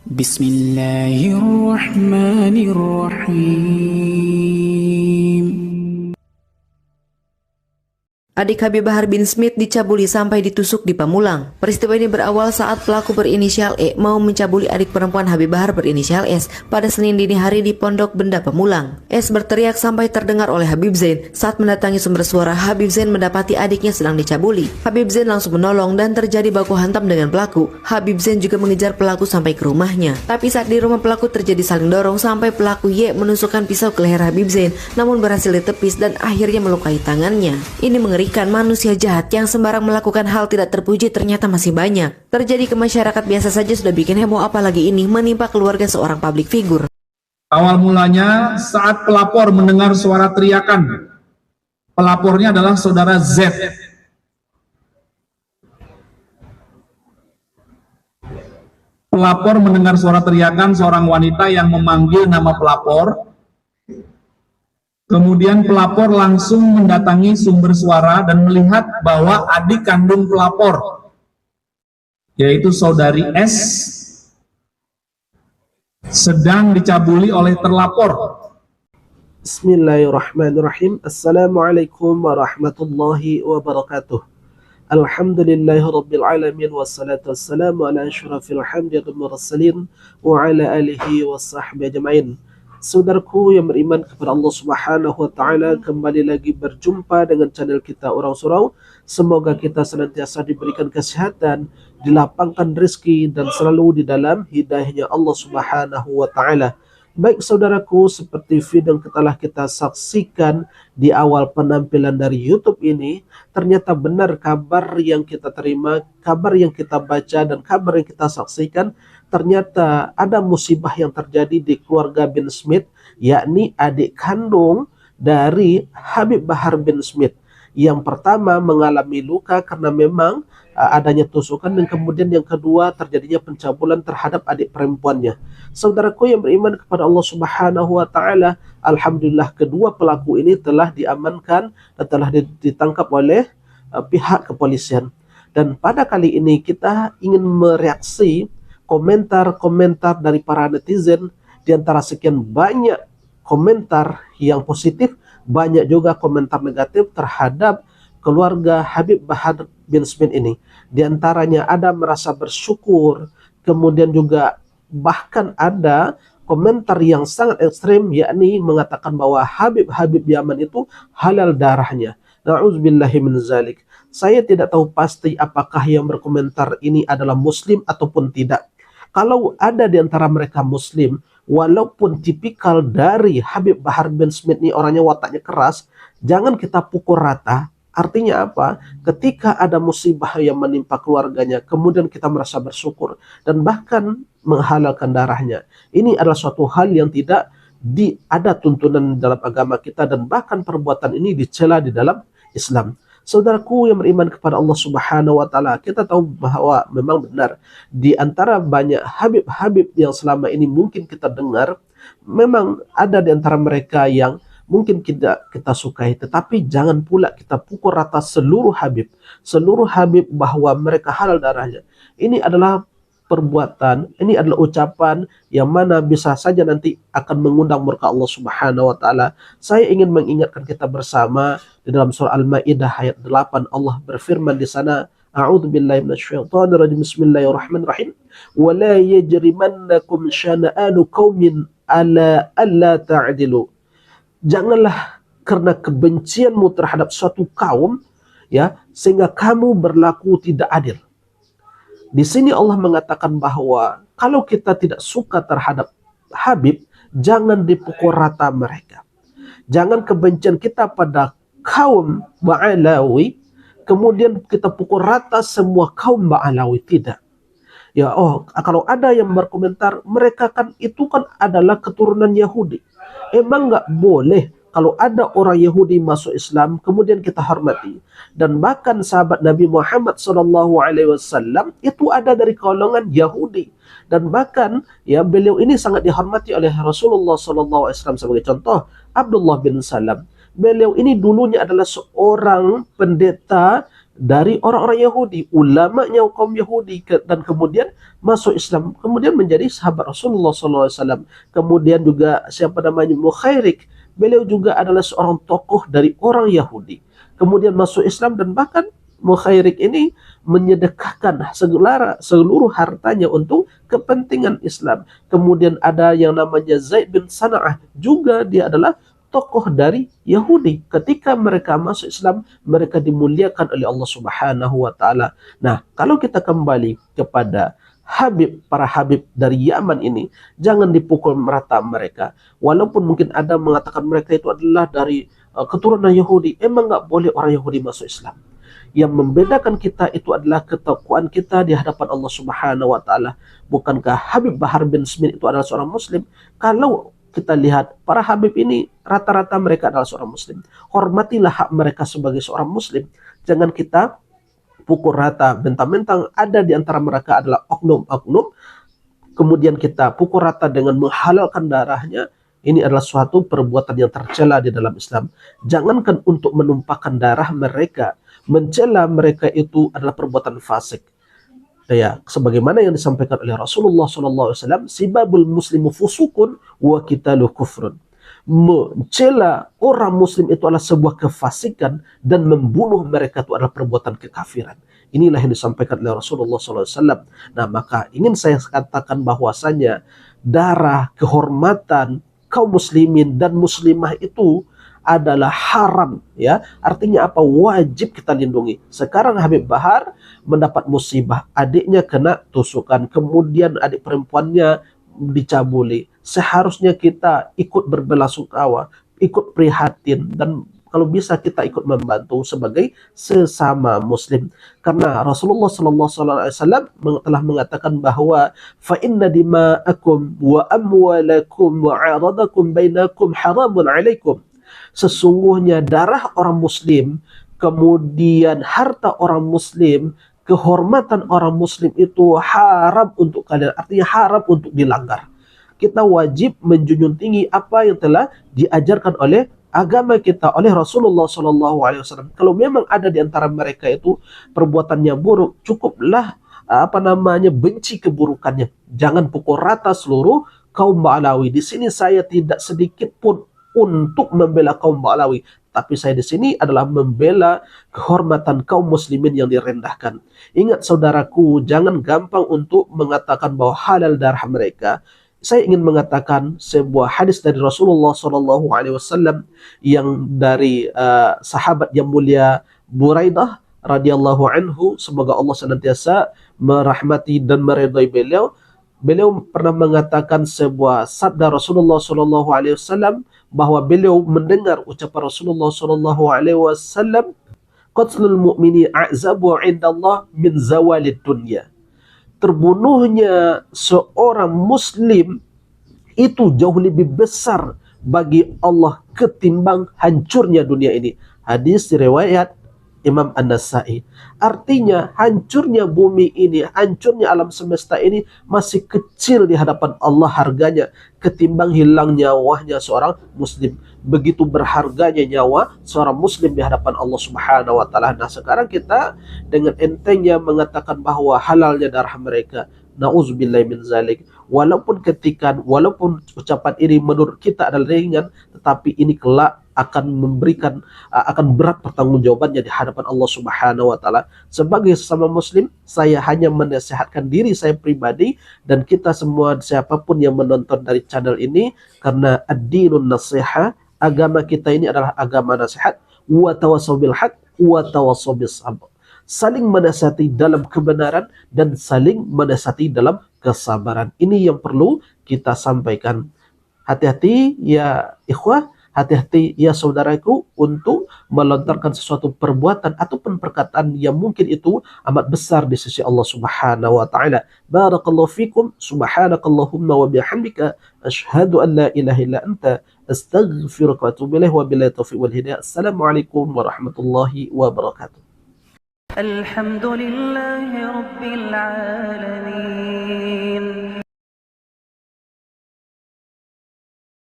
Bismillahirrahmanirrahim. Adik Habib Bahar bin Smith dicabuli sampai ditusuk di Pamulang. Peristiwa ini berawal saat pelaku berinisial E mau mencabuli adik perempuan Habib Bahar berinisial S pada Senin dini hari di Pondok Benda Pamulang. S berteriak sampai terdengar oleh Habib Zain. Saat mendatangi sumber suara, Habib Zain mendapati adiknya sedang dicabuli. Habib Zain langsung menolong dan terjadi baku hantam dengan pelaku. Habib Zain juga mengejar pelaku sampai ke rumahnya. Tapi saat di rumah pelaku terjadi saling dorong sampai pelaku Y menusukkan pisau ke leher Habib Zain, namun berhasil ditepis dan akhirnya melukai tangannya. Ini mengerikan. Manusia jahat yang sembarang melakukan hal tidak terpuji ternyata masih banyak. Terjadi ke masyarakat biasa saja sudah bikin heboh, apalagi ini menimpa keluarga seorang publik figur. Awal mulanya saat pelapor mendengar suara teriakan. Pelapornya adalah saudara Z. Pelapor mendengar suara teriakan seorang wanita yang memanggil nama pelapor. Kemudian pelapor langsung mendatangi sumber suara dan melihat bahwa adik kandung pelapor, yaitu saudari S, sedang dicabuli oleh terlapor. Bismillahirrahmanirrahim. Assalamualaikum warahmatullahi wabarakatuh. Alhamdulillahirabbil alamin wassalatu wassalamu ala asyrafil hamdi wal mursalin wa ala alihi washabbihi ajmain. Saudaraku yang beriman kepada Allah Subhanahu wa taala, kembali lagi berjumpa dengan channel kita Orang Surau. Semoga kita senantiasa diberikan kesehatan, dilapangkan rezeki dan selalu di dalam hidayahnya Allah Subhanahu wa taala. Baik saudaraku, seperti video yang telah kita saksikan di awal penampilan dari YouTube ini, ternyata benar kabar yang kita terima, kabar yang kita baca dan kabar yang kita saksikan. Ternyata ada musibah yang terjadi di keluarga bin Smith, yakni adik kandung dari Habib Bahar bin Smith. Yang pertama mengalami luka karena memang adanya tusukan, dan kemudian yang kedua terjadinya pencabulan terhadap adik perempuannya. Saudaraku yang beriman kepada Allah Subhanahu wa taala, alhamdulillah kedua pelaku ini telah diamankan dan telah ditangkap oleh pihak kepolisian. Dan pada kali ini kita ingin mereaksi komentar-komentar dari para netizen. Di antara sekian banyak komentar yang positif, banyak juga komentar negatif terhadap keluarga Habib Bahar bin Smith ini. Di antaranya ada merasa bersyukur, kemudian juga bahkan ada komentar yang sangat ekstrem, yakni mengatakan bahwa Habib Yaman itu halal darahnya. Na'udzubillahi min zalik. Saya tidak tahu pasti apakah yang berkomentar ini adalah muslim ataupun tidak. Kalau ada di antara mereka muslim, walaupun tipikal dari Habib Bahar bin Smith ini orangnya wataknya keras, jangan kita pukul rata. Artinya apa? Ketika ada musibah yang menimpa keluarganya, kemudian kita merasa bersyukur dan bahkan menghalalkan darahnya. Ini adalah suatu hal yang tidak ada tuntunan dalam agama kita, dan bahkan perbuatan ini dicela di dalam Islam. Saudaraku yang beriman kepada Allah Subhanahu wa taala, kita tahu bahwa memang benar di antara banyak Habib-Habib yang selama ini mungkin kita dengar, memang ada di antara mereka yang mungkin kita sukai, tetapi jangan pula kita pukul rata seluruh Habib bahwa mereka halal darahnya. Ini adalah perbuatan, ini adalah ucapan yang mana bisa saja nanti akan mengundang murka Allah Subhanahu wa taala. Saya ingin mengingatkan kita bersama di dalam surah Al-Maidah ayat 8, Allah berfirman di sana, A'udzubillahi minasyaitonirrajim. Bismillahirrahmanirrahim. Wa la yajrimannakum syana'anu qaumin ala alla ta'dilu. Janganlah karena kebencianmu terhadap suatu kaum, ya, sehingga kamu berlaku tidak adil. Di sini Allah mengatakan bahwa kalau kita tidak suka terhadap Habib, jangan dipukul rata mereka. Jangan kebencian kita pada kaum Ba'alawi, kemudian kita pukul rata semua kaum Ba'alawi. Tidak. Ya, kalau ada yang berkomentar, mereka kan itu kan adalah keturunan Yahudi. Emang nggak boleh kalau ada orang Yahudi masuk Islam, kemudian kita hormati. Dan bahkan sahabat Nabi Muhammad SAW itu ada dari golongan Yahudi. Dan bahkan ya beliau ini sangat dihormati oleh Rasulullah SAW. Sebagai contoh, Abdullah bin Salam. Beliau ini dulunya adalah seorang pendeta dari orang-orang Yahudi, ulamanya kaum Yahudi, dan kemudian masuk Islam, kemudian menjadi sahabat Rasulullah SAW. Kemudian juga siapa namanya, Mukhairik, beliau juga adalah seorang tokoh dari orang Yahudi, kemudian masuk Islam, dan bahkan Mukhairik ini menyedekahkan seluruh hartanya untuk kepentingan Islam. Kemudian ada yang namanya Zaid bin Sana'ah, juga dia adalah tokoh dari Yahudi. Ketika mereka masuk Islam, mereka dimuliakan oleh Allah Subhanahu wa taala. Nah, kalau kita kembali kepada para habib dari Yaman ini, jangan dipukul merata mereka. Walaupun mungkin ada mengatakan mereka itu adalah dari keturunan Yahudi, emang nggak boleh orang Yahudi masuk Islam. Yang membedakan kita itu adalah ketakwaan kita di hadapan Allah Subhanahu wa taala. Bukankah Habib Bahar bin Smith itu adalah seorang muslim? Kalau kita lihat para habib ini, rata-rata mereka adalah seorang muslim. Hormatilah hak mereka sebagai seorang muslim. Jangan kita pukul rata, mentang-mentang ada di antara mereka adalah oknum-oknum, kemudian kita pukul rata dengan menghalalkan darahnya. Ini adalah suatu perbuatan yang tercela di dalam Islam. Jangankan untuk menumpahkan darah mereka, mencela mereka itu adalah perbuatan fasik. Ya, sebagaimana yang disampaikan oleh Rasulullah SAW, sibabul muslimu fusukun wa qitaluhu kufrun. Mencela orang muslim itu adalah sebuah kefasikan, dan membunuh mereka itu adalah perbuatan kekafiran. Inilah yang disampaikan oleh Rasulullah SAW. Nah, maka ingin saya katakan bahwasanya darah, kehormatan kaum muslimin dan muslimah itu adalah haram, ya. Artinya apa? Wajib kita lindungi. Sekarang Habib Bahar mendapat musibah, adiknya kena tusukan, kemudian adik perempuannya dicabuli. Seharusnya kita ikut berbelasungkawa, ikut prihatin, dan kalau bisa kita ikut membantu sebagai sesama muslim. Karena Rasulullah SAW telah mengatakan bahwa fa inna dima'akum wa amwalakum wa 'aradakum bainakum haramun 'alaikum. Sesungguhnya darah orang muslim, kemudian harta orang muslim, kehormatan orang muslim itu haram untuk kalian, artinya haram untuk dilanggar. Kita wajib menjunjung tinggi apa yang telah diajarkan oleh agama kita, oleh Rasulullah SAW. Kalau memang ada di antara mereka itu perbuatannya buruk, cukuplah benci keburukannya. Jangan pukul rata seluruh kaum Ba'alawi. Di sini saya tidak sedikit pun untuk membela kaum Ba'alawi, tapi saya di sini adalah membela kehormatan kaum muslimin yang direndahkan. Ingat saudaraku, jangan gampang untuk mengatakan bahwa halal darah mereka. Saya ingin mengatakan sebuah hadis dari Rasulullah SAW yang dari sahabat yang mulia Buraidah radhiyallahu anhu, semoga Allah senantiasa merahmati dan meridai beliau. Beliau pernah mengatakan sebuah sabda Rasulullah SAW, bahwa beliau mendengar ucapan Rasulullah SAW, qatlul mu'mini a'zabu 'indallah min zawalid dunya. Terbunuhnya seorang muslim itu jauh lebih besar bagi Allah ketimbang hancurnya dunia ini. Hadis riwayat Imam An-Nasa'i. Artinya hancurnya bumi ini, hancurnya alam semesta ini masih kecil di hadapan Allah harganya ketimbang hilang nyawanya seorang muslim. Begitu berharganya nyawa seorang muslim di hadapan Allah Subhanahu wa taala. Nah, sekarang kita dengan entengnya mengatakan bahwa halalnya darah mereka. Nauzubillahi min zalik. Walaupun ucapan ini menurut kita adalah ringan, tetapi ini kelak akan berat pertanggungjawabannya di hadapan Allah Subhanahu wa taala. Sebagai sesama muslim, saya hanya menasihatkan diri saya pribadi dan kita semua, siapapun yang menonton dari channel ini, karena ad-dinun nasiha, agama kita ini adalah agama nasihat, wa tawassaw bil haq wa tawassaw bis sabr. Saling menasihati dalam kebenaran dan saling menasihati dalam kesabaran. Ini yang perlu kita sampaikan. Hati-hati ya ikhwah, hati-hati ya saudaraku untuk melontarkan sesuatu perbuatan ataupun perkataan yang mungkin itu amat besar di sisi Allah Subhanahu wa taala. Barakallahu fikum, subhanakallahumma wa bihamdika, asyhadu an la ilaha illa anta, astaghfiruka wa atubu ilaik, wa billahi taufiq wal hidayah. Assalamualaikum warahmatullahi wabarakatuh. الحمد لله رب العالمين